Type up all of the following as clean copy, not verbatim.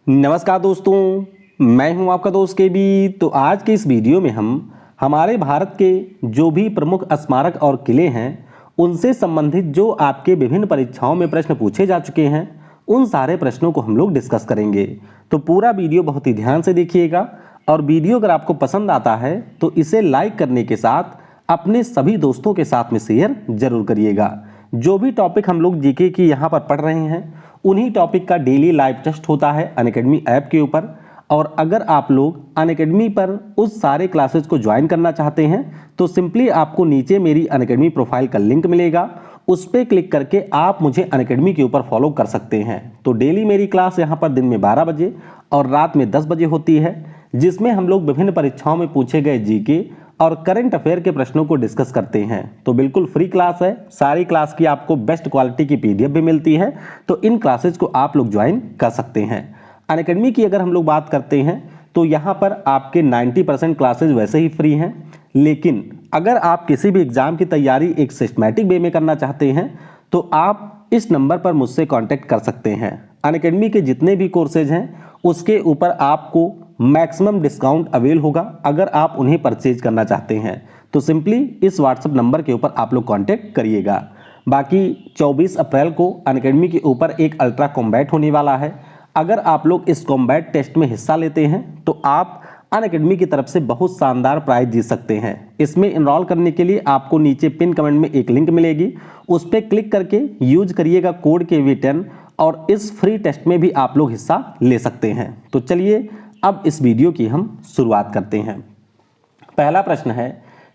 नमस्कार दोस्तों, मैं हूं आपका दोस्त के बी। तो आज के इस वीडियो में हम हमारे भारत के जो भी प्रमुख स्मारक और किले हैं उनसे संबंधित जो आपके विभिन्न परीक्षाओं में प्रश्न पूछे जा चुके हैं उन सारे प्रश्नों को हम लोग डिस्कस करेंगे। तो पूरा वीडियो बहुत ही ध्यान से देखिएगा और वीडियो अगर आपको पसंद आता है तो इसे लाइक करने के साथ अपने सभी दोस्तों के साथ में शेयर जरूर करिएगा। जो भी टॉपिक हम लोग जीके की यहाँ पर पढ़ रहे हैं उन्हीं टॉपिक का डेली लाइव टेस्ट होता है अनअकैडमी ऐप के ऊपर। और अगर आप लोग अनअकैडमी पर उस सारे क्लासेस को ज्वाइन करना चाहते हैं तो सिंपली आपको नीचे मेरी अनअकैडमी प्रोफाइल का लिंक मिलेगा, उस पर क्लिक करके आप मुझे अनअकैडमी के ऊपर फॉलो कर सकते हैं। तो डेली मेरी क्लास यहाँ पर दिन में 12 बजे और रात में 10 बजे होती है, जिसमें हम लोग विभिन्न परीक्षाओं में पूछे गए जीके और करंट अफेयर के प्रश्नों को डिस्कस करते हैं। तो बिल्कुल फ्री क्लास है, सारी क्लास की आपको बेस्ट क्वालिटी की पीडीएफ भी मिलती है। तो इन क्लासेज को आप लोग ज्वाइन कर सकते हैं। अनअकैडमी की अगर हम लोग बात करते हैं तो यहाँ पर आपके 90% क्लासेज वैसे ही फ्री हैं, लेकिन अगर आप किसी भी एग्जाम की तैयारी एक सिस्टमैटिक वे में करना चाहते हैं तो आप इस नंबर पर मुझसे कॉन्टैक्ट कर सकते हैं। अनअकैडमी के जितने भी कोर्सेज हैं उसके ऊपर आपको मैक्सिमम डिस्काउंट अवेल होगा अगर आप उन्हें परचेज करना चाहते हैं। तो सिंपली इस व्हाट्सएप नंबर के ऊपर आप लोग कांटेक्ट करिएगा। बाकी 24 अप्रैल को अनअकैडमी के ऊपर एक अल्ट्रा कॉम्बैट होने वाला है। अगर आप लोग इस कॉम्बैट टेस्ट में हिस्सा लेते हैं तो आप अनअकैडमी की तरफ से बहुत शानदार प्राइज जीत सकते हैं। इसमें इनरोल करने के लिए आपको नीचे पिन कमेंट में एक लिंक मिलेगी, उस पर क्लिक करके यूज करिएगा कोड KV10 और इस फ्री टेस्ट में भी आप लोग हिस्सा ले सकते हैं। तो चलिए अब इस वीडियो की हम शुरुआत करते हैं। पहला प्रश्न है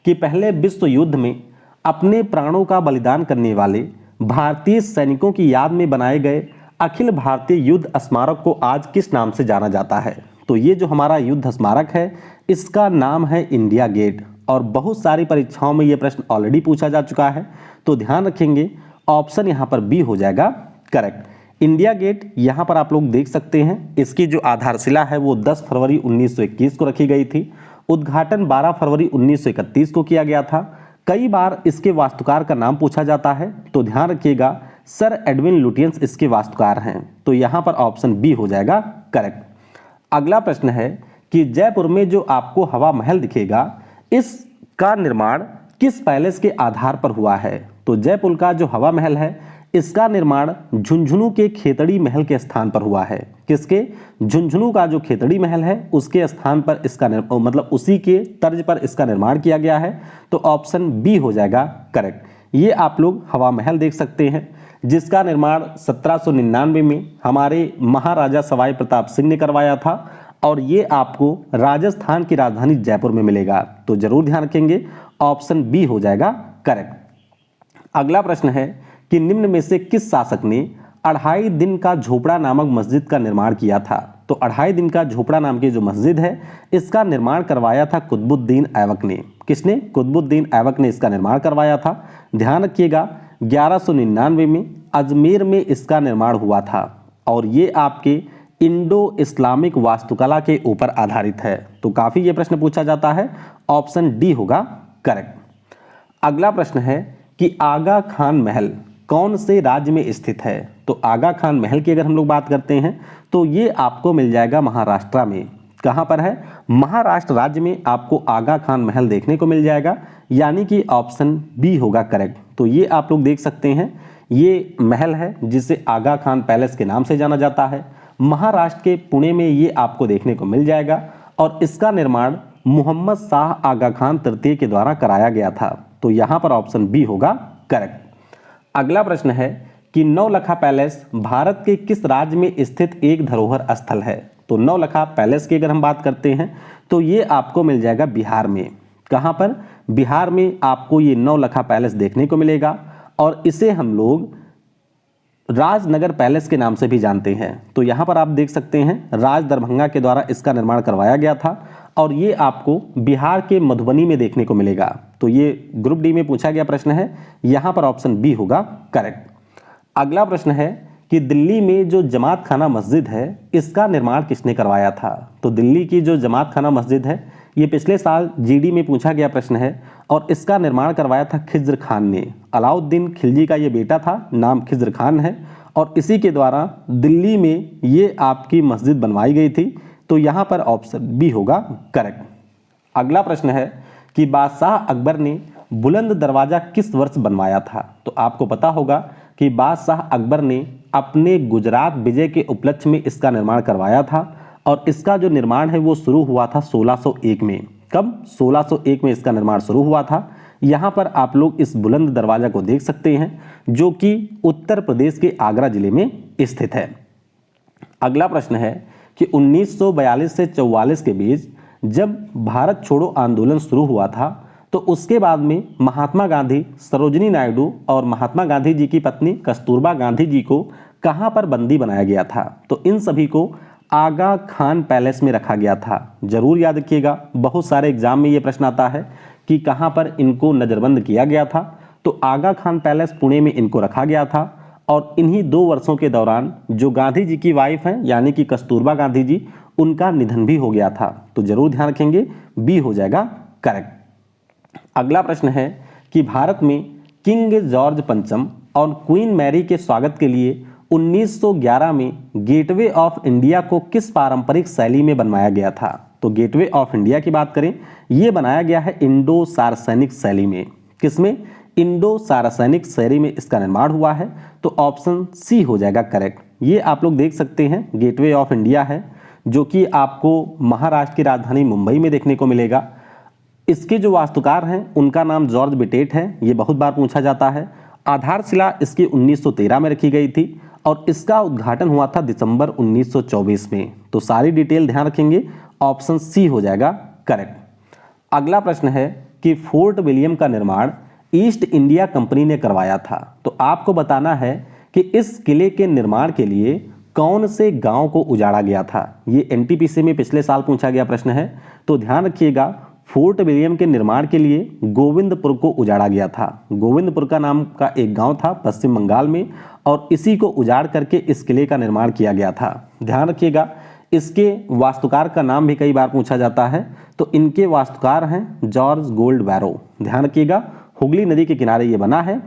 कि पहले विश्व युद्ध में अपने प्राणों का बलिदान करने वाले भारतीय सैनिकों की याद में बनाए गए अखिल भारतीय युद्ध स्मारक को आज किस नाम से जाना जाता है। तो ये जो हमारा युद्ध स्मारक है इसका नाम है इंडिया गेट और बहुत सारी परीक्षाओं में ये प्रश्न ऑलरेडी पूछा जा चुका है। तो ध्यान रखेंगे ऑप्शन यहाँ पर बी हो जाएगा करेक्ट। इंडिया गेट यहाँ पर आप लोग देख सकते हैं, इसकी जो आधारशिला है वो 10 फरवरी 1921 को रखी गई थी। उद्घाटन 12 फरवरी 1931 को किया गया था। कई बार इसके वास्तुकार का नाम पूछा जाता है, तो ध्यान रखिएगा सर एडविन लुटियंस इसके वास्तुकार हैं। तो यहाँ पर ऑप्शन बी हो जाएगा करेक्ट। अगला प्रश्न है कि जयपुर में जो आपको हवा महल दिखेगा इसका निर्माण किस पैलेस के आधार पर हुआ है। तो जयपुर का जो हवा महल है इसका निर्माण झुंझुनू के खेतड़ी महल के स्थान पर हुआ है। किसके? झुंझुनू का जो खेतड़ी महल है उसके स्थान पर इसका मतलब उसी के तर्ज पर इसका निर्माण किया गया है। तो ऑप्शन बी हो जाएगा करेक्ट। ये आप लोग हवा महल देख सकते हैं जिसका निर्माण 1799 में हमारे महाराजा सवाई प्रताप सिंह ने करवाया था और ये आपको राजस्थान की राजधानी जयपुर में मिलेगा। तो जरूर ध्यान रखेंगे ऑप्शन बी हो जाएगा करेक्ट। अगला प्रश्न है कि निम्न में से किस शासक ने 2.5 दिन का झोपड़ा नामक मस्जिद का निर्माण किया था। तो 2.5 दिन का झोपड़ा नाम की जो मस्जिद है इसका निर्माण करवाया था कुतुबुद्दीन ऐबक ने। किसने? कुतुबुद्दीन ऐबक ने इसका निर्माण करवाया था। ध्यान रखिएगा 1199 में अजमेर में इसका निर्माण हुआ था और ये आपके इंडो इस्लामिक वास्तुकला के ऊपर आधारित है। तो काफी ये प्रश्न पूछा जाता है, ऑप्शन डी होगा करेक्ट। अगला प्रश्न है कि आगा खान महल कौन से राज्य में स्थित है। तो आगा खान महल की अगर हम लोग बात करते हैं तो ये आपको मिल जाएगा महाराष्ट्र में। कहाँ पर है? महाराष्ट्र राज्य में आपको आगा खान महल देखने को मिल जाएगा, यानी कि ऑप्शन बी होगा करेक्ट। तो ये आप लोग देख सकते हैं, ये महल है जिसे आगा खान पैलेस के नाम से जाना जाता है। महाराष्ट्र के पुणे में ये आपको देखने को मिल जाएगा और इसका निर्माण मोहम्मद शाह आगा खान तृतीय के द्वारा कराया गया था। तो यहाँ पर ऑप्शन बी होगा करेक्ट। अगला प्रश्न है कि नौलखा पैलेस भारत के किस राज्य में स्थित एक धरोहर स्थल है। तो नौलखा पैलेस की अगर हम बात करते हैं तो ये आपको मिल जाएगा बिहार में। कहाँ पर? बिहार में आपको ये नौलखा पैलेस देखने को मिलेगा और इसे हम लोग राजनगर पैलेस के नाम से भी जानते हैं। तो यहाँ पर आप देख सकते हैं राज दरभंगा के द्वारा इसका निर्माण करवाया गया था और ये आपको बिहार के मधुबनी में देखने को मिलेगा। तो ये ग्रुप डी में पूछा गया प्रश्न है, यहाँ पर ऑप्शन बी होगा करेक्ट। अगला प्रश्न है कि दिल्ली में जो जमात खाना मस्जिद है इसका निर्माण किसने करवाया था। तो दिल्ली की जो जमात खाना मस्जिद है ये पिछले साल जीडी में पूछा गया प्रश्न है और इसका निर्माण करवाया था खिज्र खान ने। अलाउद्दीन खिलजी का ये बेटा था, नाम खिज्र खान है और इसी के द्वारा दिल्ली में ये आपकी मस्जिद बनवाई गई थी। तो यहाँ पर ऑप्शन बी होगा करेक्ट। अगला प्रश्न है कि बादशाह अकबर ने बुलंद दरवाजा किस वर्ष बनवाया था। तो आपको पता होगा कि बादशाह अकबर ने अपने गुजरात विजय के उपलक्ष्य में इसका निर्माण करवाया था और इसका जो निर्माण है वो शुरू हुआ था 1601 में। कब? 1601 में इसका निर्माण शुरू हुआ था। यहाँ पर आप लोग इस बुलंद दरवाजा को देख सकते हैं जो कि उत्तर प्रदेश के आगरा जिले में स्थित है। अगला प्रश्न है कि 1942 से 44 के बीच जब भारत छोड़ो आंदोलन शुरू हुआ था तो उसके बाद में महात्मा गांधी, सरोजिनी नायडू और महात्मा गांधी जी की पत्नी कस्तूरबा गांधी जी को कहां पर बंदी बनाया गया था। तो इन सभी को आगा खान पैलेस में रखा गया था। जरूर याद रखिएगा, बहुत सारे एग्जाम में ये प्रश्न आता है कि कहां पर इनको नजरबंद किया गया था। तो आगा खान पैलेस पुणे में इनको रखा गया था और इन्हीं 2 वर्षों के दौरान जो गांधी जी की वाइफ हैं यानी कि कस्तूरबा गांधी जी, उनका निधन भी हो गया था। तो जरूर ध्यान रखेंगे, बी हो जाएगा करेक्ट। अगला प्रश्न है कि भारत में किंग जॉर्ज पंचम और क्वीन मैरी के स्वागत के लिए 1911 में गेटवे ऑफ इंडिया को किस पारंपरिक शैली में बनवाया गया था। तो गेटवे ऑफ इंडिया की बात करें, यह बनाया गया है इंडो सार्सैनिक शैली में। किसमें? इंडो सार्सैनिक शैली में इसका निर्माण हुआ है। तो ऑप्शन सी हो जाएगा करेक्ट। ये आप लोग देख सकते हैं, गेटवे ऑफ इंडिया है जो कि आपको महाराष्ट्र की राजधानी मुंबई में देखने को मिलेगा। इसके जो वास्तुकार हैं उनका नाम जॉर्ज बिटेट है, ये बहुत बार पूछा जाता है। आधारशिला इसकी 1913 में रखी गई थी और इसका उद्घाटन हुआ था दिसंबर 1924 में। तो सारी डिटेल ध्यान रखेंगे, ऑप्शन सी हो जाएगा करेक्ट। अगला प्रश्न है कि फोर्ट विलियम का निर्माण ईस्ट इंडिया कंपनी ने करवाया था। तो आपको बताना है कि इस किले के निर्माण के लिए कौन से गांव को उजाड़ा गया था। ये एनटीपीसी में पिछले साल पूछा गया प्रश्न है। तो ध्यान रखिएगा, फोर्ट विलियम के निर्माण के लिए गोविंदपुर को उजाड़ा गया था। गोविंदपुर का नाम का एक गांव था पश्चिम बंगाल में और इसी को उजाड़ करके इस किले का निर्माण किया गया था। ध्यान रखिएगा, इसके वास्तुकार का नाम भी कई बार पूछा जाता है। तो इनके वास्तुकार हैं जॉर्ज गोल्डबैरो। ध्यान रखिएगा, हुगली नदी के किनारे ये बना है।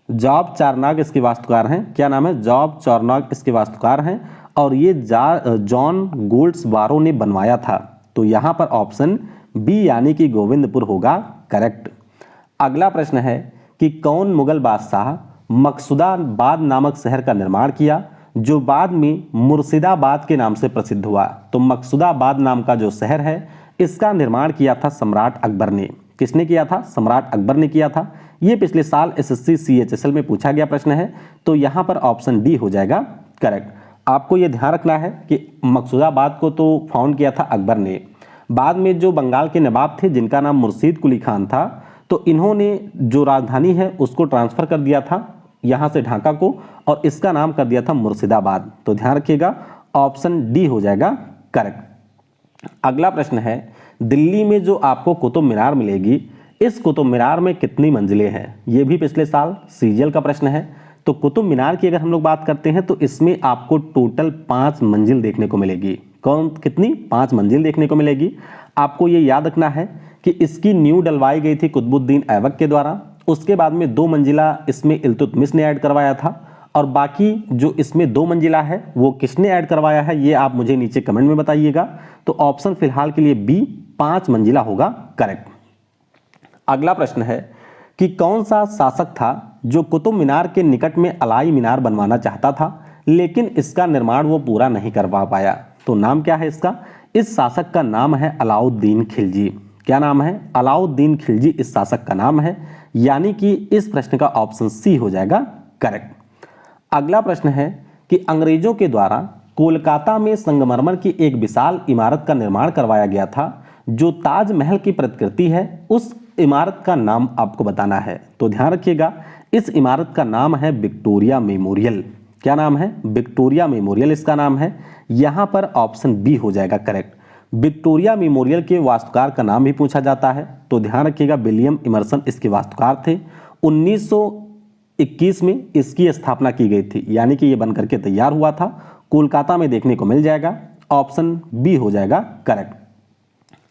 जॉब चारनाग इसके वास्तुकार हैं। क्या नाम है? जॉब चारनाग इसके वास्तुकार हैं और ये जॉन गोल्ड्सबारो ने बनवाया था। तो यहाँ पर ऑप्शन बी यानी कि गोविंदपुर होगा करेक्ट। अगला प्रश्न है कि कौन मुगल बादशाह मकसूदाबाद नामक शहर का निर्माण किया जो बाद में मुर्शिदाबाद के नाम से प्रसिद्ध हुआ। तो मकसूदाबाद नाम का जो शहर है इसका निर्माण किया था सम्राट अकबर ने। किसने किया था? सम्राट अकबर ने किया था। ये पिछले साल एसएससी सीएचएसएल में पूछा गया प्रश्न है। तो यहाँ पर ऑप्शन डी हो जाएगा करेक्ट। आपको ये ध्यान रखना है कि मकसूदाबाद को तो फाउंड किया था अकबर ने। बाद में जो बंगाल के नवाब थे जिनका नाम मुर्शीद कुली खान था, तो इन्होंने जो राजधानी है उसको ट्रांसफर कर दिया था यहाँ से ढाका को और इसका नाम कर दिया था मुर्शिदाबाद। तो ध्यान रखिएगा, ऑप्शन डी हो जाएगा करेक्ट। अगला प्रश्न है, दिल्ली में जो आपको कुतुब मीनार मिलेगी, इस कुतुब मीनार में कितनी मंजिलें हैं? ये भी पिछले साल सीजीएल का प्रश्न है। तो कुतुब मीनार की अगर हम लोग बात करते हैं तो इसमें आपको टोटल 5 मंजिल देखने को मिलेगी। कितनी? 5 मंजिल देखने को मिलेगी। आपको ये याद रखना है कि इसकी नींव डलवाई गई थी कुतुबुद्दीन ऐबक के द्वारा। उसके बाद में 2 मंजिला इसमें इल्तुतमिश ने ऐड करवाया था और बाकी जो इसमें 2 मंजिला है वो किसने ऐड करवाया है ये आप मुझे नीचे कमेंट में बताइएगा। तो ऑप्शन फिलहाल के लिए बी 5 मंजिला होगा करेक्ट। अगला प्रश्न है कि कौन सा शासक था जो कुतुब मीनार के निकट में अलाई मीनार बनवाना चाहता था लेकिन इसका निर्माण वो पूरा नहीं करवा पाया। तो नाम क्या है इसका? इस शासक का नाम है अलाउद्दीन खिलजी। क्या नाम है? अलाउद्दीन खिलजी इस शासक का नाम है, यानी कि इस प्रश्न का ऑप्शन सी हो जाएगा करेक्ट। अगला प्रश्न है कि अंग्रेजों के द्वारा कोलकाता में संगमरमर की एक विशाल इमारत का निर्माण करवाया गया था जो ताजमहल की प्रतिकृति है। उस इमारत का नाम आपको बताना है। तो ध्यान रखिएगा, इस इमारत का नाम है विक्टोरिया मेमोरियल। क्या नाम है? विक्टोरिया मेमोरियल इसका नाम है। यहां पर ऑप्शन बी हो जाएगा करेक्ट। विक्टोरिया मेमोरियल के वास्तुकार का नाम भी पूछा जाता है। तो ध्यान रखिएगा, विलियम इमर्सन इसके वास्तुकार थे। 1921 में इसकी स्थापना की गई थी, यानी कि ये बनकर के तैयार हुआ था। कोलकाता में देखने को मिल जाएगा। ऑप्शन बी हो जाएगा करेक्ट।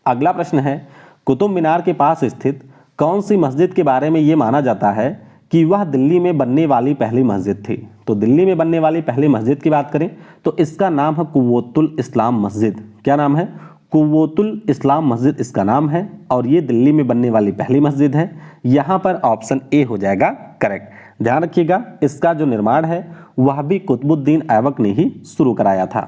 अगला प्रश्न है, कुतुब मीनार के पास स्थित कौन सी मस्जिद के बारे में ये माना जाता है कि वह दिल्ली में बनने वाली पहली मस्जिद थी। तो दिल्ली में बनने वाली पहली मस्जिद की बात करें तो इसका नाम है कुव्वतुल इस्लाम मस्जिद। क्या नाम है? कुव्वतुल इस्लाम मस्जिद इसका नाम है और ये दिल्ली में बनने वाली पहली मस्जिद है। यहाँ पर ऑप्शन ए हो जाएगा करेक्ट। ध्यान रखिएगा, इसका जो निर्माण है वह भी कुतुबुद्दीन ऐबक ने ही शुरू कराया था।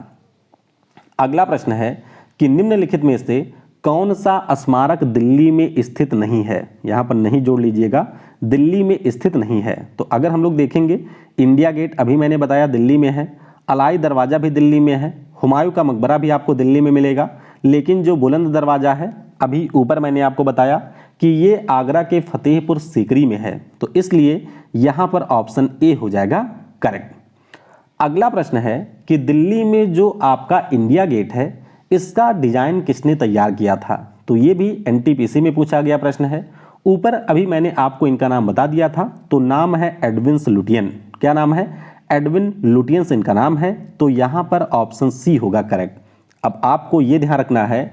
अगला प्रश्न है कि निम्नलिखित में से कौन सा स्मारक दिल्ली में स्थित नहीं है? यहाँ पर नहीं जोड़ लीजिएगा, दिल्ली में स्थित नहीं है। तो अगर हम लोग देखेंगे, इंडिया गेट अभी मैंने बताया दिल्ली में है, अलाई दरवाज़ा भी दिल्ली में है, हुमायूं का मकबरा भी आपको दिल्ली में मिलेगा, लेकिन जो बुलंद दरवाज़ा है अभी ऊपर मैंने आपको बताया कि ये आगरा के फतेहपुर सीकरी में है। तो इसलिए यहाँ पर ऑप्शन ए हो जाएगा करेक्ट। अगला प्रश्न है कि दिल्ली में जो आपका इंडिया गेट है इसका डिजाइन किसने तैयार किया था? तो ये भी एनटीपीसी में पूछा गया प्रश्न है। ऊपर अभी मैंने आपको इनका नाम बता दिया था, तो नाम है एडविन लुटियन। क्या नाम है? एडविन लुटियंस इनका नाम है। तो यहाँ पर ऑप्शन सी होगा करेक्ट। अब आपको ये ध्यान रखना है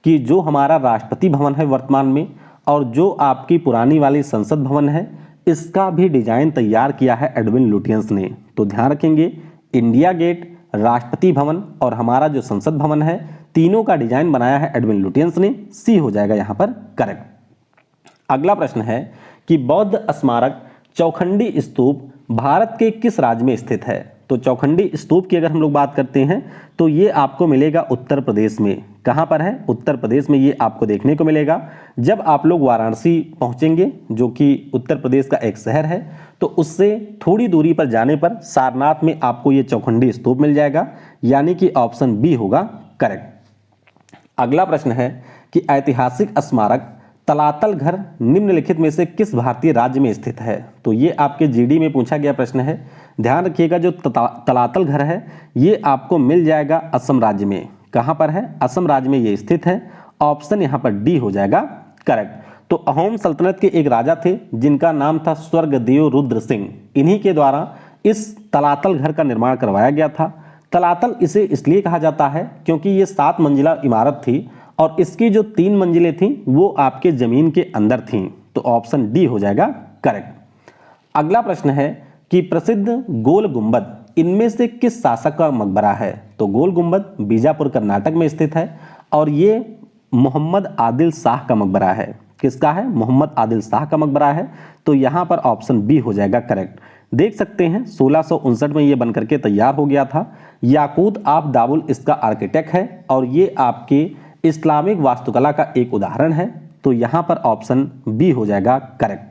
कि जो हमारा राष्ट्रपति भवन है वर्तमान में और जो आपकी पुरानी वाली संसद भवन है इसका भी डिजाइन तैयार किया है एडविन लुटियंस ने। तो ध्यान रखेंगे, इंडिया गेट, राष्ट्रपति भवन और हमारा जो संसद भवन है तीनों का डिजाइन बनाया है एडविन लुटियंस ने। सी हो जाएगा यहाँ पर करेक्ट। अगला प्रश्न है कि बौद्ध स्मारक चौखंडी स्तूप भारत के किस राज्य में स्थित है? तो चौखंडी स्तूप की अगर हम लोग बात करते हैं तो ये आपको मिलेगा उत्तर प्रदेश में। कहाँ पर है? उत्तर प्रदेश में ये आपको देखने को मिलेगा। जब आप लोग वाराणसी पहुंचेंगे जो कि उत्तर प्रदेश का एक शहर है, तो उससे थोड़ी दूरी पर जाने पर सारनाथ में आपको ये चौखंडी स्तूप मिल जाएगा, यानी कि ऑप्शन बी होगा करेक्ट। अगला प्रश्न है कि ऐतिहासिक स्मारक तलातल घर निम्नलिखित में से किस भारतीय राज्य में स्थित है? तो ये आपके जीडी में पूछा गया प्रश्न है। ध्यान रखिएगा, जो तलातल घर है ये आपको मिल जाएगा असम राज्य में। कहाँ पर है? असम राज्य में ये स्थित है। ऑप्शन यहाँ पर डी हो जाएगा करेक्ट। तो अहोम सल्तनत के एक राजा थे जिनका नाम था स्वर्गदेव रुद्र सिंह। इन्हीं के द्वारा इस तलातल घर का निर्माण करवाया गया था। तलातल इसे इसलिए कहा जाता है क्योंकि ये 7 मंजिला इमारत थी और इसकी जो 3 मंजिलें थीं वो आपके जमीन के अंदर थीं। तो ऑप्शन डी हो जाएगा करेक्ट। अगला प्रश्न है कि प्रसिद्ध गोल गुंबद इनमें से किस शासक का मकबरा है? तो गोल गुंबद बीजापुर कर्नाटक में स्थित है और ये मोहम्मद आदिल शाह का मकबरा है। किसका है? मोहम्मद आदिल शाह का मकबरा है। तो यहाँ पर ऑप्शन बी हो जाएगा करेक्ट। देख सकते हैं 1659 में ये बनकर के तैयार हो गया था। याकूत आप दाबुल इसका आर्किटेक्ट है और ये आपके इस्लामिक वास्तुकला का एक उदाहरण है। तो यहाँ पर ऑप्शन बी हो जाएगा करेक्ट।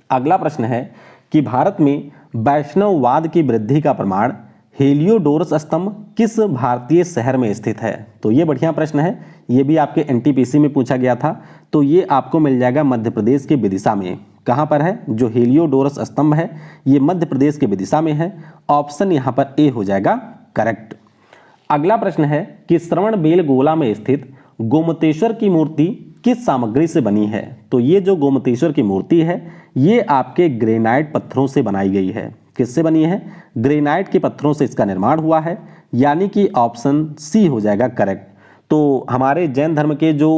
अगला प्रश्न है कि भारत में वैष्णववाद की वृद्धि का प्रमाण हेलियोडोरस स्तंभ किस भारतीय शहर में स्थित है? तो ये बढ़िया प्रश्न है, ये भी आपके एनटीपीसी में पूछा गया था। तो ये आपको मिल जाएगा मध्य प्रदेश के विदिशा में। कहाँ पर है? जो हेलियोडोरस स्तंभ है ये मध्य प्रदेश के विदिशा में है। ऑप्शन यहाँ पर ए हो जाएगा करेक्ट। अगला प्रश्न है कि श्रवण बेलगोला में स्थित गोमतेश्वर की मूर्ति किस सामग्री से बनी है? तो ये जो गोमतेश्वर की मूर्ति है ये आपके ग्रेनाइट पत्थरों से बनाई गई है। किससे बनी है? ग्रेनाइट के पत्थरों से इसका निर्माण हुआ है, यानी कि ऑप्शन सी हो जाएगा करेक्ट। तो हमारे जैन धर्म के जो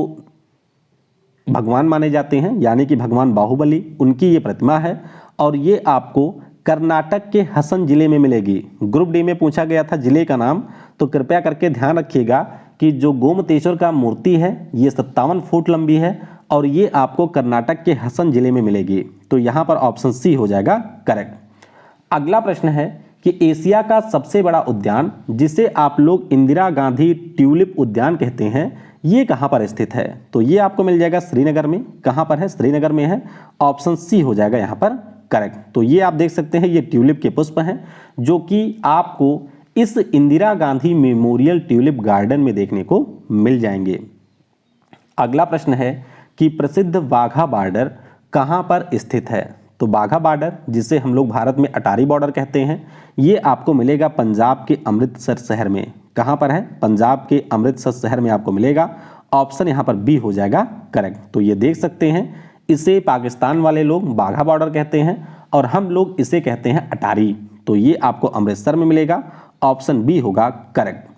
भगवान माने जाते हैं यानी कि भगवान बाहुबली, उनकी ये प्रतिमा है और ये आपको कर्नाटक के हसन जिले में मिलेगी। ग्रुप डी में पूछा गया था जिले का नाम, तो कृपया करके ध्यान रखिएगा कि जो गोमतेश्वर का मूर्ति है ये 57 फुट लंबी है और ये आपको कर्नाटक के हसन जिले में मिलेगी। तो यहाँ पर ऑप्शन सी हो जाएगा करेक्ट। अगला प्रश्न है कि एशिया का सबसे बड़ा उद्यान जिसे आप लोग इंदिरा गांधी ट्यूलिप उद्यान कहते हैं ये कहाँ पर स्थित है? तो ये आपको मिल जाएगा श्रीनगर में। कहाँ पर है? श्रीनगर में है। ऑप्शन सी हो जाएगा यहाँ पर करेक्ट। तो ये आप देख सकते हैं ये ट्यूलिप के पुष्प हैं जो कि आपको इस Indira Gandhi memorial tulip garden में देखने को मिल जाएंगे। अगला प्रश्न है कि प्रसिद्ध वाघा बॉर्डर कहाँ पर स्थित है? तो वाघा बॉर्डर जिसे हम लोग भारत में अटारी बॉर्डर कहते हैं ये आपको मिलेगा पंजाब के अमृतसर शहर में। कहाँ पर है? पंजाब के अमृतसर शहर में आपको मिलेगा। ऑप्शन यहाँ पर बी हो जाएगा करेक्ट। तो ये देख सकते हैं इसे पाकिस्तान वाले लोग वाघा बॉर्डर कहते हैं और हम लोग इसे कहते हैं अटारी। तो ये आपको अमृतसर में मिलेगा। ऑप्शन बी होगा करेक्ट।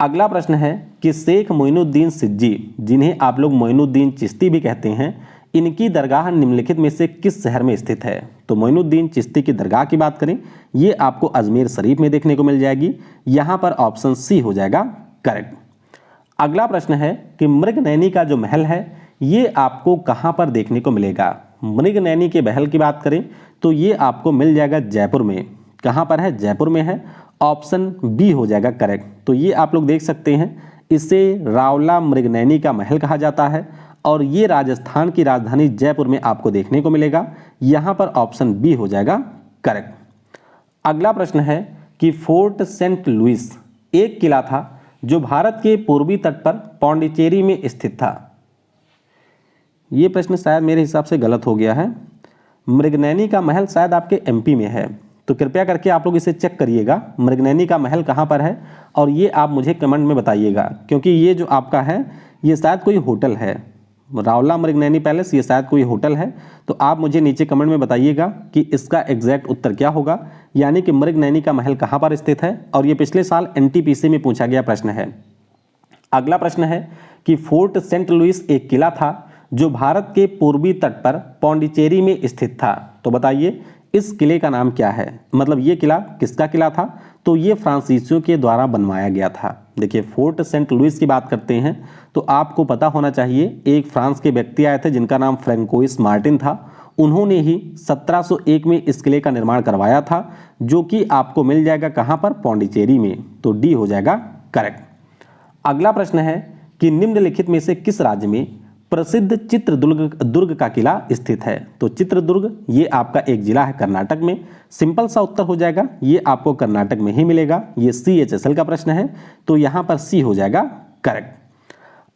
अगला प्रश्न है कि शेख मोइनुद्दीन सिज्जी जिन्हें आप लोग मोइनुद्दीन चिश्ती भी कहते हैं इनकी दरगाह निम्नलिखित में से किस शहर में स्थित है? तो मोइनुद्दीन चिश्ती की दरगाह की बात करें, ये आपको अजमेर शरीफ में देखने को मिल जाएगी। यहाँ पर ऑप्शन सी हो जाएगा करेक्ट। अगला प्रश्न है कि मृगनयनी का जो महल है ये आपको कहाँ पर देखने को मिलेगा। मृगनयनी के महल की बात करें तो ये आपको मिल जाएगा जयपुर में। कहाँ पर है? जयपुर में है। ऑप्शन बी हो जाएगा करेक्ट। तो ये आप लोग देख सकते हैं, इसे रावला मृगनयनी का महल कहा जाता है और ये राजस्थान की राजधानी जयपुर में आपको देखने को मिलेगा। यहाँ पर ऑप्शन बी हो जाएगा करेक्ट। अगला प्रश्न है कि फोर्ट सेंट लुइस एक किला था जो भारत के पूर्वी तट पर पौंडीचेरी में स्थित था। ये प्रश्न शायद मेरे हिसाब से गलत हो गया है। मृगनयनी का महल शायद आपके एमपी में है, तो कृपया करके आप लोग इसे चेक करिएगा मृगनयनी का महल कहाँ पर है और ये आप मुझे कमेंट में बताइएगा, क्योंकि ये जो आपका है ये शायद कोई होटल है। रावला मृगनयनी पैलेस ये शायद कोई होटल है। तो आप मुझे नीचे कमेंट में बताइएगा कि इसका एग्जैक्ट उत्तर क्या होगा, यानी कि मृगनयनी का महल कहाँ पर स्थित है। और ये पिछले साल एनटीपीसी में पूछा गया प्रश्न है। अगला प्रश्न है कि फोर्ट सेंट लुइस एक किला था जो भारत के पूर्वी तट पर पौंडीचेरी में स्थित था। तो बताइए इस किले का नाम क्या है, मतलब ये किला किसका किला था? तो ये फ्रांसीसियों के द्वारा बनवाया गया था। देखिए फोर्ट सेंट लुइस की बात करते हैं तो आपको पता होना चाहिए, एक फ्रांस के व्यक्ति आए थे जिनका नाम फ्रैंकोइस मार्टिन था। उन्होंने ही 1701 में इस किले का निर्माण करवाया था, जो कि आपको मिल जाएगा कहाँ पर? पौंडीचेरी में। तो डी हो जाएगा करेक्ट। अगला प्रश्न है कि निम्नलिखित में से किस राज्य में प्रसिद्ध चित्रदुर्ग का किला स्थित है? तो चित्रदुर्ग ये आपका एक जिला है कर्नाटक में। सिंपल सा उत्तर हो जाएगा, ये आपको कर्नाटक में ही मिलेगा। ये CHSL का प्रश्न है, तो यहाँ पर सी हो जाएगा करेक्ट।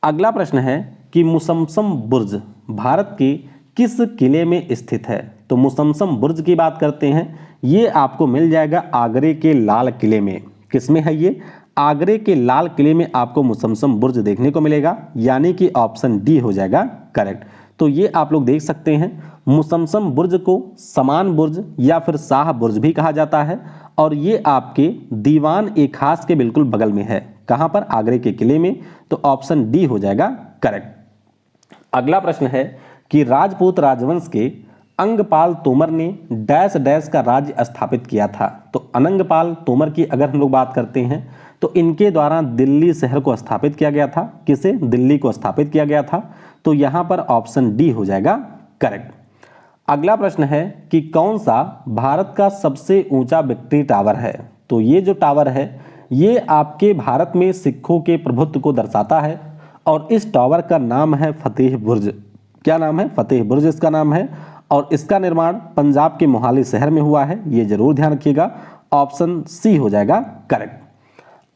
अगला प्रश्न है कि मुसम्सम बुर्ज भारत के किस किले में स्थित है? तो मुसम्सम बुर्ज की बात करते हैं, ये आपको मिल जाएगा आगरे के लाल किले में। किसमें है ये? आगरे के लाल किले में आपको मुसम्सम बुर्ज देखने को मिलेगा, यानी कि ऑप्शन डी हो जाएगा करेक्ट। तो ये आप लोग देख सकते हैं, मुसम्सम बुर्ज को समान बुर्ज या फिर शाह बुर्ज भी कहा जाता है और ये आपके दीवान ए खास के बिल्कुल बगल में है। कहाँ पर? आगरे के किले में। तो ऑप्शन डी हो जाएगा करेक्ट। अगला प्रश्न है कि राजपूत राजवंश के अंगपाल तोमर ने डैश डैश का राज्य स्थापित किया था। तो अनंगपाल तोमर की अगर हम लोग बात करते हैं तो इनके द्वारा दिल्ली शहर को स्थापित किया गया था। किसे? दिल्ली को स्थापित किया गया था। तो यहाँ पर ऑप्शन डी हो जाएगा करेक्ट। अगला प्रश्न है कि कौन सा भारत का सबसे ऊंचा विक्ट्री टावर है? तो ये जो टावर है ये आपके भारत में सिखों के प्रभुत्व को दर्शाता है और इस टावर का नाम है फतेह बुर्ज। क्या नाम है? फतेह बुर्ज इसका नाम है और इसका निर्माण पंजाब के मोहाली शहर में हुआ है। ये जरूर ध्यान रखिएगा, ऑप्शन सी हो जाएगा करेक्ट।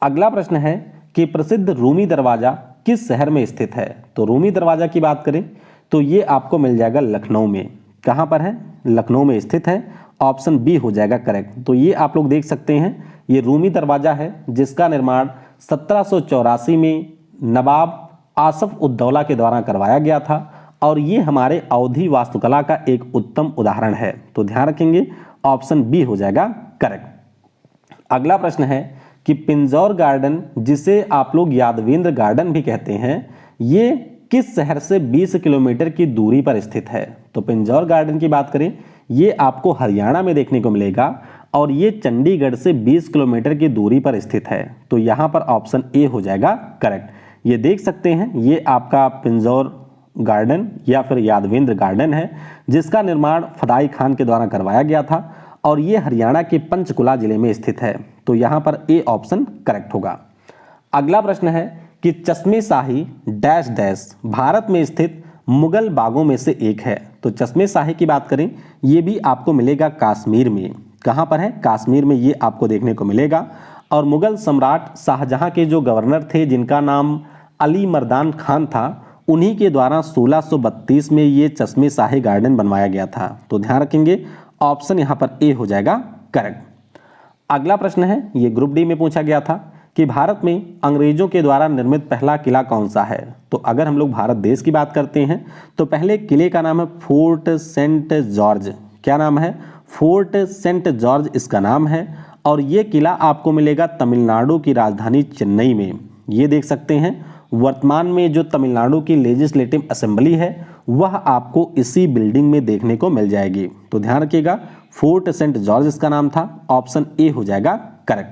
अगला प्रश्न है कि प्रसिद्ध रूमी दरवाजा किस शहर में स्थित है? तो रूमी दरवाजा की बात करें तो ये आपको मिल जाएगा लखनऊ में। कहाँ पर है? लखनऊ में स्थित है। ऑप्शन बी हो जाएगा करेक्ट। तो ये आप लोग देख सकते हैं, ये रूमी दरवाजा है जिसका निर्माण 1784 में नवाब आसफ उद्दौला के द्वारा करवाया गया था और ये हमारे अवधी वास्तुकला का एक उत्तम उदाहरण है। तो ध्यान रखेंगे, ऑप्शन बी हो जाएगा करेक्ट। अगला प्रश्न है कि पिंजौर गार्डन, जिसे आप लोग यादवेंद्र गार्डन भी कहते हैं, ये किस शहर से 20 किलोमीटर की दूरी पर स्थित है? तो पिंजौर गार्डन की बात करें, ये आपको हरियाणा में देखने को मिलेगा और ये चंडीगढ़ से 20 किलोमीटर की दूरी पर स्थित है। तो यहाँ पर ऑप्शन ए हो जाएगा करेक्ट। ये देख सकते हैं, ये आपका पिंजौर गार्डन या फिर यादवेंद्र गार्डन है जिसका निर्माण फदाई खान के द्वारा करवाया गया था और ये हरियाणा के पंचकुला जिले में स्थित है। तो यहाँ पर ए ऑप्शन करेक्ट होगा। अगला प्रश्न है कि चश्मे शाही डैश डैश भारत में स्थित मुगल बागों में से एक है। तो चश्मे शाही की बात करें, ये भी आपको मिलेगा कश्मीर में। कहाँ पर है? कश्मीर में ये आपको देखने को मिलेगा और मुगल सम्राट शाहजहां के जो गवर्नर थे जिनका नाम अली मर्दान खान था, उन्हीं के द्वारा 1632 में ये चश्मे शाही गार्डन बनवाया गया था। तो ध्यान रखेंगे, ऑप्शन यहाँ पर ए हो जाएगा करेक्ट। अगला प्रश्न है, ये ग्रुप डी में पूछा गया था कि भारत में अंग्रेजों के द्वारा निर्मित पहला किला कौन सा है? तो अगर हम लोग भारत देश की बात करते हैं तो पहले किले का नाम है फोर्ट सेंट जॉर्ज। क्या नाम है? फोर्ट सेंट जॉर्ज इसका नाम है और ये किला आपको मिलेगा तमिलनाडु की राजधानी चेन्नई में। ये देख सकते हैं, वर्तमान में जो तमिलनाडु की लेजिस्लेटिव असेंबली है वह आपको इसी बिल्डिंग में देखने को मिल जाएगी। तो ध्यान रखिएगा, फोर्ट सेंट जॉर्ज इसका नाम था, ऑप्शन ए हो जाएगा करेक्ट।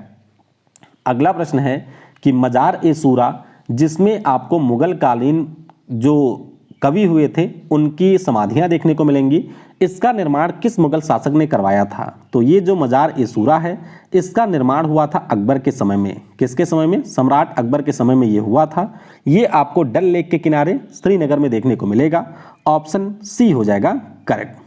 अगला प्रश्न है कि मजार ए सूरा, जिसमें आपको मुगल कालीन जो कवि हुए थे उनकी समाधियां देखने को मिलेंगी, इसका निर्माण किस मुगल शासक ने करवाया था? तो ये जो मजार ए सूरा है इसका निर्माण हुआ था अकबर के समय में। किसके समय में? सम्राट अकबर के समय में ये हुआ था। ये आपको डल लेक के किनारे श्रीनगर में देखने को मिलेगा, ऑप्शन सी हो जाएगा करेक्ट।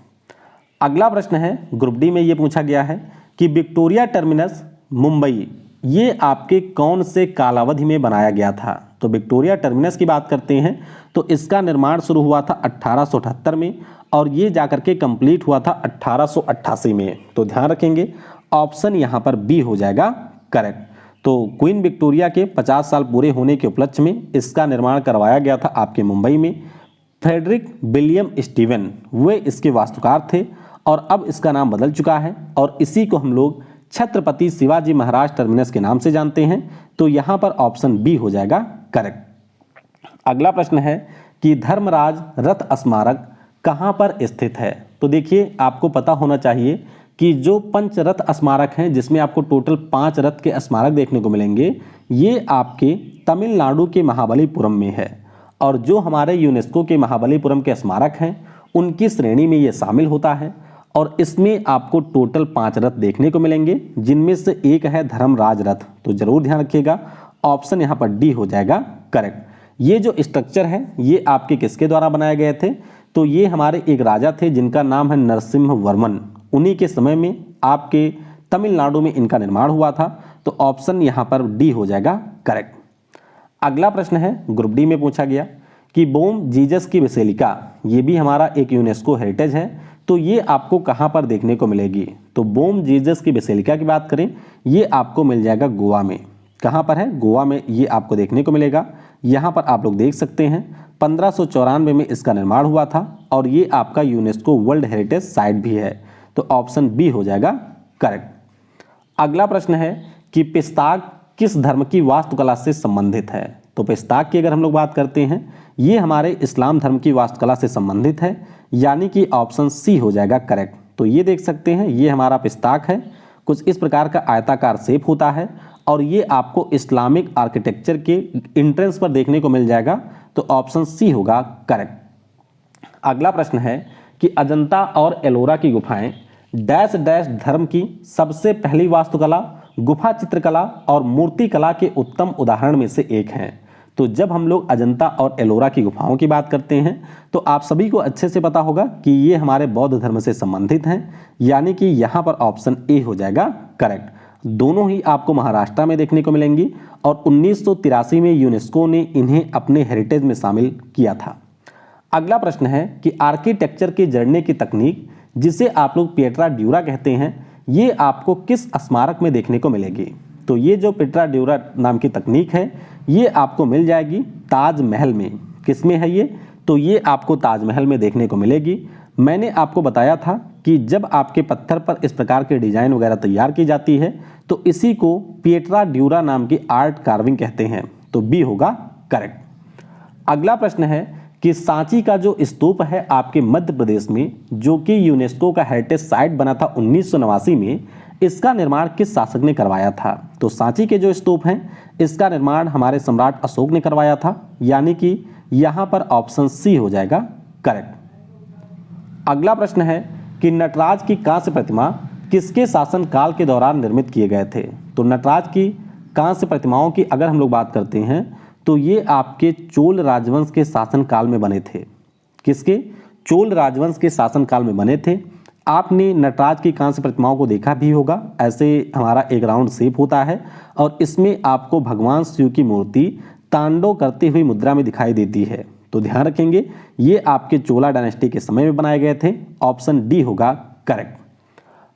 अगला प्रश्न है, ग्रुप डी में ये पूछा गया है कि विक्टोरिया टर्मिनस मुंबई ये आपके कौन से कालावधि में बनाया गया था? तो विक्टोरिया टर्मिनस की बात करते हैं तो इसका निर्माण शुरू हुआ था 1878 में और ये जाकर के कंप्लीट हुआ था 1888 में। तो ध्यान रखेंगे, ऑप्शन यहाँ पर बी हो जाएगा करेक्ट। तो क्वीन विक्टोरिया के 50 साल पूरे होने के उपलक्ष्य में इसका निर्माण करवाया गया था आपके मुंबई में। फ्रेडरिक विलियम स्टीवन वे इसके वास्तुकार थे और अब इसका नाम बदल चुका है और इसी को हम लोग छत्रपति शिवाजी महाराज टर्मिनस के नाम से जानते हैं। तो यहाँ पर ऑप्शन बी हो जाएगा करेक्ट। अगला प्रश्न है कि धर्मराज रथ स्मारक कहाँ पर स्थित है? तो देखिए, आपको पता होना चाहिए कि जो पंच रथ स्मारक हैं जिसमें आपको टोटल 5 रथ के स्मारक देखने को मिलेंगे, ये आपके तमिलनाडु के महाबलीपुरम में है और जो हमारे यूनेस्को के महाबलीपुरम के स्मारक हैं उनकी श्रेणी में ये शामिल होता है और इसमें आपको टोटल 5 रथ देखने को मिलेंगे, जिनमें से एक है धर्मराज रथ। तो जरूर ध्यान रखिएगा, ऑप्शन यहाँ पर डी हो जाएगा करेक्ट। ये जो स्ट्रक्चर है ये आपके किसके द्वारा बनाए गए थे? तो ये हमारे एक राजा थे जिनका नाम है नरसिम्हा वर्मन, उन्हीं के समय में आपके तमिलनाडु में इनका निर्माण हुआ था। तो ऑप्शन यहाँ पर डी हो जाएगा करेक्ट। अगला प्रश्न है, ग्रुप डी में पूछा गया कि बोम जीसस की बेसिलिका, ये भी हमारा एक यूनेस्को हेरिटेज है, तो ये आपको कहाँ पर देखने को मिलेगी? तो बोम जीसस की बेसिलिका की बात करें, ये आपको मिल जाएगा गोवा में। कहाँ पर है? गोवा में ये आपको देखने को मिलेगा। यहाँ पर आप लोग देख सकते हैं 1594 में इसका निर्माण हुआ था और ये आपका यूनेस्को वर्ल्ड हेरिटेज साइट भी है। तो ऑप्शन बी हो जाएगा करेक्ट। अगला प्रश्न है कि पिस्ताक किस धर्म की वास्तुकला से संबंधित है? तो पिस्ताक की अगर हम लोग बात करते हैं, ये हमारे इस्लाम धर्म की वास्तुकला से संबंधित है, यानी कि ऑप्शन सी हो जाएगा करेक्ट। तो ये देख सकते हैं, ये हमारा पिस्ताक है, कुछ इस प्रकार का आयताकार शेप होता है और ये आपको इस्लामिक आर्किटेक्चर के एंट्रेंस पर देखने को मिल जाएगा। तो ऑप्शन सी होगा करेक्ट। अगला प्रश्न है कि अजंता और एलोरा की गुफाएं डैश डैश धर्म की सबसे पहली वास्तुकला, गुफा चित्रकला और मूर्ति कला के उत्तम उदाहरण में से एक हैं। तो जब हम लोग अजंता और एलोरा की गुफाओं की बात करते हैं तो आप सभी को अच्छे से पता होगा कि ये हमारे बौद्ध धर्म से संबंधित हैं, यानी कि यहाँ पर ऑप्शन ए हो जाएगा करेक्ट। दोनों ही आपको महाराष्ट्र में देखने को मिलेंगी और 1983 में यूनेस्को ने इन्हें अपने हेरिटेज में शामिल किया था। अगला प्रश्न है कि आर्किटेक्चर के जड़ने की तकनीक, जिसे आप लोग पिएट्रा ड्यूरा कहते हैं, ये आपको किस स्मारक में देखने को मिलेगी? तो ये जो पिएट्रा ड्यूरा नाम की तकनीक है ये आपको मिल जाएगी ताजमहल में। किसमें है ये? तो ये आपको ताजमहल में देखने को मिलेगी। मैंने आपको बताया था कि जब आपके पत्थर पर इस प्रकार के डिजाइन वगैरह तैयार की जाती है तो इसी को पिएट्रा ड्यूरा नाम की आर्ट कार्विंग कहते हैं। तो बी होगा करेक्ट। अगला प्रश्न है कि सांची का जो स्तूप है आपके मध्य प्रदेश में, जो कि यूनेस्को का हेरिटेज साइट बना था 1989 में, इसका निर्माण किस शासक ने करवाया था? तो सांची के जो स्तूप हैं इसका निर्माण हमारे सम्राट अशोक ने करवाया था, यानी कि यहाँ पर ऑप्शन सी हो जाएगा करेक्ट। अगला प्रश्न है कि नटराज की कांस्य प्रतिमा किसके शासन काल के दौरान निर्मित किए गए थे? तो नटराज की कांस्य प्रतिमाओं की अगर हम लोग बात करते हैं तो ये आपके चोल राजवंश के शासन काल में बने थे। किसके? चोल राजवंश के शासन काल में बने थे। आपने नटराज की कांस्य प्रतिमाओं को देखा भी होगा, ऐसे हमारा एक राउंड शेप होता है और इसमें आपको भगवान शिव की मूर्ति तांडव करती हुई मुद्रा में दिखाई देती है। तो ध्यान रखेंगे, ये आपके चोला डायनेस्टी के समय में बनाए गए थे। ऑप्शन डी होगा करेक्ट।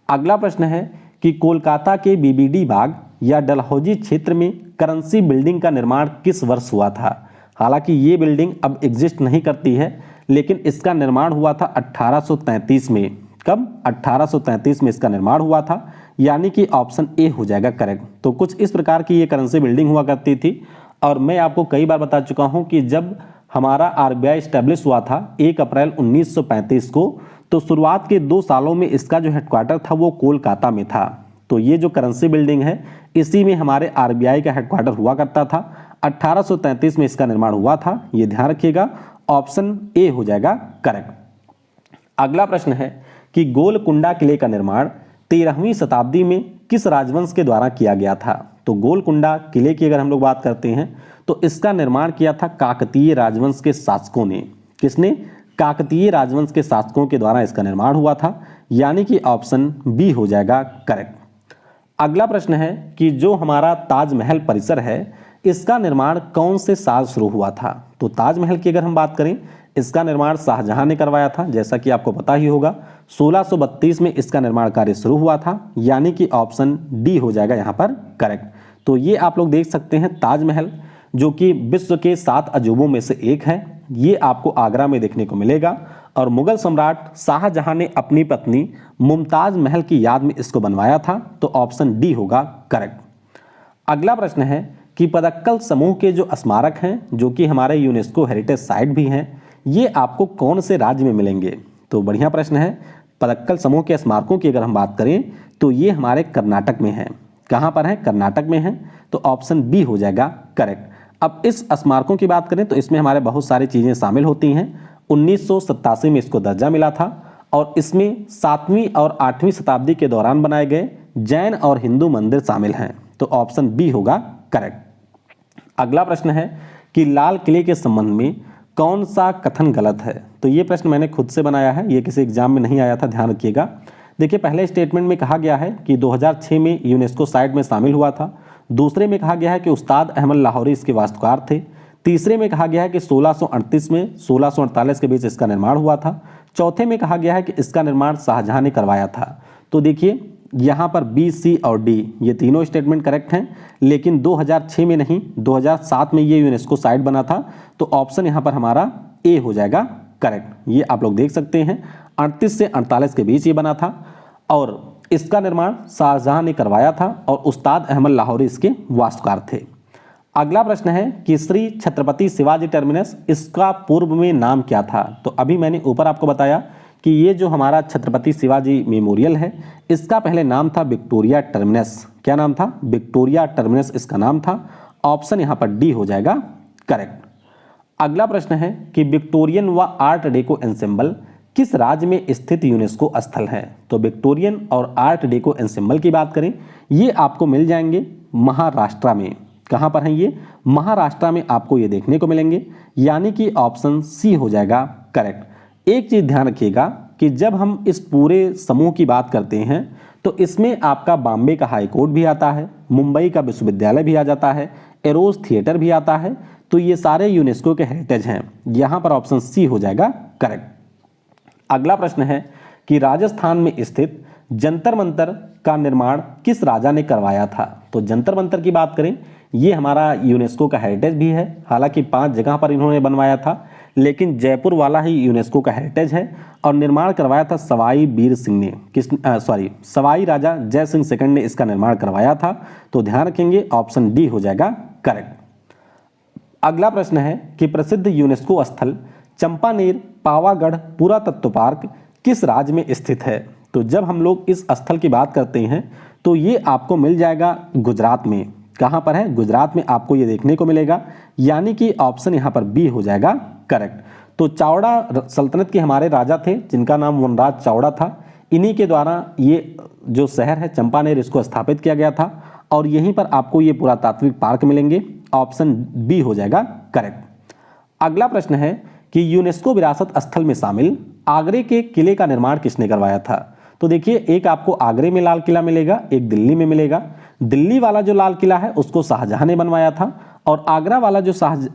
अगला प्रश्न है कि कोलकाता के बीबीडी बाग या डलहौजी क्षेत्र में करेंसी बिल्डिंग का निर्माण किस वर्ष हुआ था? हालांकि ये बिल्डिंग अब एग्जिस्ट नहीं करती है, लेकिन इसका निर्माण हुआ था 1833 में। कब? 1833 में इसका निर्माण हुआ था, यानी कि ऑप्शन ए हो जाएगा करेक्ट। तो कुछ इस प्रकार की ये करेंसी बिल्डिंग हुआ करती थी और मैं आपको कई बार बता चुका हूँ कि जब हमारा आरबीआई स्टैब्लिश हुआ था 1 अप्रैल 1935 को, तो शुरुआत के 2 सालों में इसका जो हेडक्वार्टर था वो कोलकाता में था। तो ये जो करेंसी बिल्डिंग है इसी में हमारे आरबीआई का हेडक्वार्टर हुआ करता था। 1833 में इसका निर्माण हुआ था, ये ध्यान रखिएगा। ऑप्शन ए हो जाएगा करेक्ट। अगला प्रश्न है कि गोलकुंडा किले का निर्माण 13वीं शताब्दी में किस राजवंश के द्वारा किया गया था। तो गोलकुंडा किले की अगर हम लोग बात करते हैं तो इसका निर्माण किया था काकतीय राजवंश के शासकों ने। किसने? काकतीय राजवंश के शासकों के द्वारा इसका निर्माण हुआ था, यानी कि ऑप्शन बी हो जाएगा करेक्ट। अगला प्रश्न है कि जो हमारा ताजमहल परिसर है इसका निर्माण कौन से साल शुरू हुआ था। तो ताजमहल की अगर हम बात करें इसका निर्माण शाहजहां ने करवाया था, जैसा कि आपको पता ही होगा। 1632 में इसका निर्माण कार्य शुरू हुआ था, यानी कि ऑप्शन डी हो जाएगा यहाँ पर करेक्ट। तो ये आप लोग देख सकते हैं ताजमहल, जो कि विश्व के 7 अजूबों में से एक है। ये आपको आगरा में देखने को मिलेगा और मुगल सम्राट शाहजहां ने अपनी पत्नी मुमताज महल की याद में इसको बनवाया था। तो ऑप्शन डी होगा करेक्ट। अगला प्रश्न है कि पदक्कल समूह के जो स्मारक हैं, जो कि हमारे यूनेस्को हेरिटेज साइट भी हैं, ये आपको कौन से राज्य में मिलेंगे। तो बढ़िया प्रश्न है। पदक्कल समूह के स्मारकों की अगर हम बात करें तो ये हमारे कर्नाटक में है। कहाँ पर है? कर्नाटक में है। तो ऑप्शन बी हो जाएगा करेक्ट। अब इस स्मारकों की बात करें तो इसमें हमारे बहुत सारी चीज़ें शामिल होती हैं। 1987 में इसको दर्जा मिला था और इसमें 7वीं और 8वीं शताब्दी के दौरान बनाए गए जैन और हिंदू मंदिर शामिल हैं। तो ऑप्शन बी होगा करेक्ट। अगला प्रश्न है कि लाल किले के संबंध में कौन सा कथन गलत है। तो ये प्रश्न मैंने खुद से बनाया है, ये किसी एग्जाम में नहीं आया था, ध्यान रखिएगा। देखिए, पहले स्टेटमेंट में कहा गया है कि 2006 में यूनेस्को साइट में शामिल हुआ था। दूसरे में कहा गया है कि उस्ताद अहमद लाहौरी इसके वास्तुकार थे। तीसरे में कहा गया है कि 1638 में 1648 के बीच इसका निर्माण हुआ था। चौथे में कहा गया है कि इसका निर्माण शाहजहां ने करवाया था। तो देखिए यहाँ पर बी, सी और डी ये तीनों स्टेटमेंट करेक्ट हैं, लेकिन 2006 में नहीं, 2007 में ये यूनेस्को साइट बना था। तो ऑप्शन यहाँ पर हमारा ए हो जाएगा करेक्ट। ये आप लोग देख सकते हैं 38 से 48 के बीच ये बना था और इसका निर्माण शाहजहां ने करवाया था और उस्ताद अहमद लाहौरी इसके वास्तुकार थे। अगला प्रश्न है कि श्री छत्रपति शिवाजी टर्मिनस, इसका पूर्व में नाम क्या था। तो अभी मैंने ऊपर आपको बताया कि ये जो हमारा छत्रपति शिवाजी मेमोरियल है इसका पहले नाम था विक्टोरिया टर्मिनस। क्या नाम था? विक्टोरिया टर्मिनस इसका नाम था। ऑप्शन यहाँ पर डी हो जाएगा करेक्ट। अगला प्रश्न है कि विक्टोरियन व आर्ट डेको एंसेम्बल किस राज्य में स्थित यूनेस्को स्थल है। तो विक्टोरियन और आर्ट डेको एंसेम्बल की बात करें ये आपको मिल जाएंगे महाराष्ट्र में। कहाँ पर हैं ये? महाराष्ट्र में आपको ये देखने को मिलेंगे, यानी कि ऑप्शन सी हो जाएगा करेक्ट। एक चीज ध्यान रखिएगा कि जब हम इस पूरे समूह की बात करते हैं तो इसमें आपका बॉम्बे का हाई कोर्ट भी आता है, मुंबई का विश्वविद्यालय भी आ जाता है, एरोस थिएटर भी आता है। तो ये सारे यूनेस्को के हेरिटेज हैं। यहाँ पर ऑप्शन सी हो जाएगा करेक्ट। अगला प्रश्न है कि राजस्थान में स्थित जंतर मंतर का निर्माण किस राजा ने करवाया था। तो जंतर मंतर की बात करें ये हमारा यूनेस्को का हेरिटेज भी है। हालांकि 5 जगह पर इन्होंने बनवाया था, लेकिन जयपुर वाला ही यूनेस्को का हेरिटेज है और निर्माण करवाया था सवाई वीर सिंह ने। सवाई राजा जय सिंह सेकंड ने इसका निर्माण करवाया था। तो ध्यान रखेंगे ऑप्शन डी हो जाएगा करेक्ट। अगला प्रश्न है कि प्रसिद्ध यूनेस्को स्थल चंपानेर पावागढ़ पुरातत्व पार्क किस राज्य में स्थित है। तो जब हम लोग इस स्थल की बात करते हैं तो ये आपको मिल जाएगा गुजरात में। कहाँ पर है? गुजरात में आपको ये देखने को मिलेगा, यानी कि ऑप्शन यहाँ पर बी हो जाएगा करेक्ट। तो चावड़ा सल्तनत के हमारे राजा थे जिनका नाम वनराज चावड़ा था। इन्हीं के द्वारा ये जो शहर है चंपानेर इसको स्थापित किया गया था और यहीं पर आपको ये पुरातात्विक पार्क मिलेंगे। ऑप्शन बी हो जाएगा करेक्ट। अगला प्रश्न है कि यूनेस्को विरासत स्थल में शामिल आगरे के किले का निर्माण किसने करवाया था। तो देखिए, एक आपको आगरे में लाल किला मिलेगा, एक दिल्ली में मिलेगा। दिल्ली वाला जो लाल किला है उसको शाहजहां ने बनवाया था और आगरा वाला जो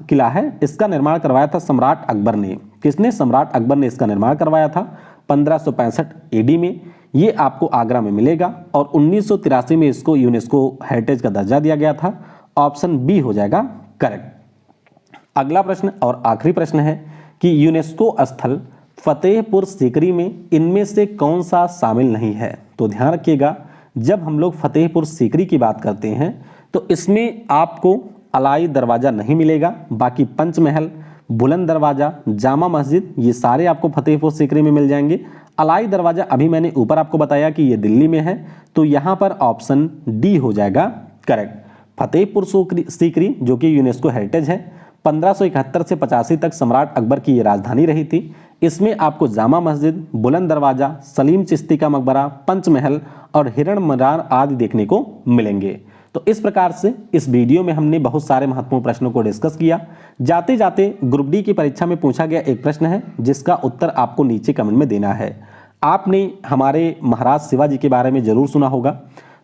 किला है इसका निर्माण करवाया था सम्राट अकबर ने। किसने? सम्राट अकबर ने इसका निर्माण करवाया था 1565 एडी में। ये आपको आगरा में मिलेगा और 1983 में इसको यूनेस्को हेरिटेज का दर्जा दिया गया था। ऑप्शन बी हो जाएगा करेक्ट। अगला प्रश्न और आखिरी प्रश्न है कि यूनेस्को स्थल फतेहपुर सीकरी में इनमें से कौन सा शामिल नहीं है। तो ध्यान रखिएगा, जब हम लोग फतेहपुर सीकरी की बात करते हैं तो इसमें आपको अलाई दरवाजा नहीं मिलेगा, बाकी पंचमहल, बुलंद दरवाज़ा, जामा मस्जिद, ये सारे आपको फतेहपुर सीकरी में मिल जाएंगे। अलाई दरवाज़ा अभी मैंने ऊपर आपको बताया कि ये दिल्ली में है, तो यहाँ पर ऑप्शन डी हो जाएगा करेक्ट। फतेहपुर सीकरी जो कि यूनेस्को हेरिटेज है, 1571 से 85 तक सम्राट अकबर की ये राजधानी रही थी। इसमें आपको जामा मस्जिद, बुलंद दरवाज़ा, सलीम चिश्ती का मकबरा, पंचमहल और हिरण मीनार आदि देखने को मिलेंगे। तो इस प्रकार से इस वीडियो में हमने बहुत सारे महत्वपूर्ण प्रश्नों को डिस्कस किया। जाते जाते ग्रुप डी की परीक्षा में पूछा गया एक प्रश्न है जिसका उत्तर आपको नीचे कमेंट में देना है। आपने हमारे महाराज शिवाजी के बारे में जरूर सुना होगा,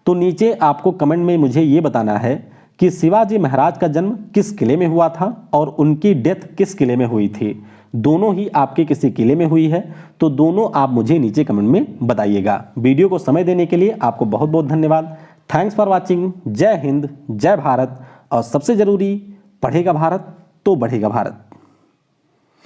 तो नीचे आपको कमेंट में मुझे ये बताना है कि शिवाजी महाराज का जन्म किस किले में हुआ था और उनकी डेथ किस किले में हुई थी। दोनों ही आपके किसी किले में हुई है, तो दोनों आप मुझे नीचे कमेंट में बताइएगा। वीडियो को समय देने के लिए आपको बहुत बहुत धन्यवाद। Thanks for watching. जय हिंद, जय भारत, और सबसे जरूरी, पढ़ेगा भारत तो बढ़ेगा भारत।